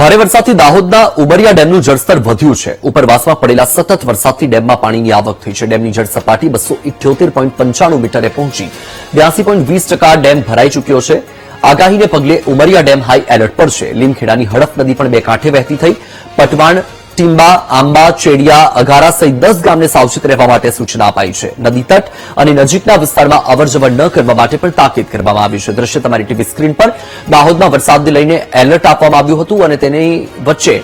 ભારે વરસાદથી દાહોદના ઉમરિયા ડેમનું જળસ્તર વધ્યું છે। ઉપરવાસમાં પડેલા સતત વરસાદથી ડેમમાં પાણીની આવક થઈ છે। ડેમની જળ સપાટી 278.95 મીટરે પહોંચી 82.20% ડેમ ભરાઈ ચૂક્યો છે। આગાહીને પગલે ઉમરિયા ડેમ હાઈ એલર્ટ પર છે। લીમખેડાની હડફ નદી પણ બે કાંઠે વહેતી થઈ। પટવાણ, ટીંબા, આંબા, ચેડિયા, અઘારા સહિત 10 ગામને સાવચેત રહેવા માટે સૂચના અપાઈ છે। નદી તટ અને નજીકના વિસ્તારમાં અવરજવર ન કરવા માટે પણ તાકીદ કરવામાં આવી છે। દ્રશ્ય તમારી ટીવી સ્ક્રીન પર દાહોદમાં વરસાદને લઈને એલર્ટ આપવામાં આવ્યું હતું અને તેની વચ્ચે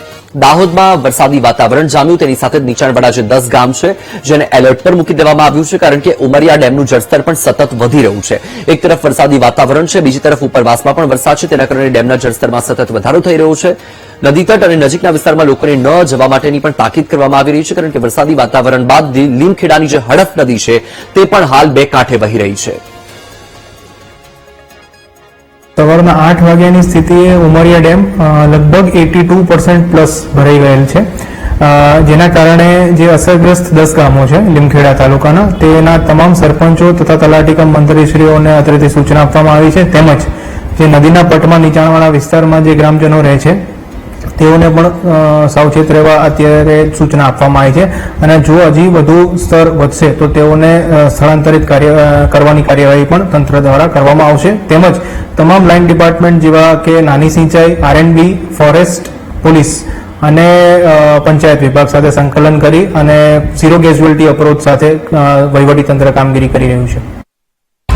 દાહોદમાં વરસાદી વાતાવરણ જામ્યું। તેની સાથે નીચાણવાળા જે 10 ગામ છે જેને એલર્ટ પર મૂકી દેવામાં આવ્યું છે, કારણ કે ઉમરિયા ડેમનું જળસ્તર પણ સતત વધી રહ્યું છે। એક તરફ વરસાદી વાતાવરણ છે, બીજી તરફ ઉપરવાસમાં પણ વરસાદ છે, તેના કારણે ડેમના જળસ્તરમાં સતત વધારો થઈ રહ્યો છે। નદી તટ અને નજીકના વિસ્તારમાં લોકોને ન જવા માટેની પણ તાકીદ કરવામાં આવી રહી છે, કારણ કે વરસાદી વાતાવરણ બાદ લીમખેડાની જે હડફ નદી છે તે પણ હાલ બે કાંઠે વહી રહી છે। સવારના 8 વાગ્યાની સ્થિતિએ ઉમરિયા ડેમ લગભગ 82% પ્લસ ભરાઈ ગયેલ છે, જેના કારણે જે અસરગ્રસ્ત 10 ગામો છે લીમખેડા તાલુકાના, તેના તમામ સરપંચો તથા તલાટીકમ મંત્રીશ્રીઓને અત્રેથી સૂચના આપવામાં આવી છે। તેમજ જે નદીના પટમાં નીચાણવાળા વિસ્તારમાં જે ગ્રામજનો રહે છે તેઓને પણ સાવચેત રહેવા અત્યારે સૂચના આપવામાં આવી છે। અને જો હજી વધુ સ્તર વધશે તો તેઓને સ્થળાંતરિત કરવાની કાર્યવાહી પણ તંત્ર દ્વારા કરવામાં આવશે। તેમજ તમામ લાઇન ડિપાર્ટમેન્ટ જેવા કે નાની સિંચાઈ, R&B, ફોરેસ્ટ, પોલીસ અને પંચાયત વિભાગ સાથે સંકલન કરી અને ઝીરો કેઝ્યુઅલ્ટી અપ્રોચ સાથે વહીવટી તંત્ર કામગીરી કરી રહ્યું છે।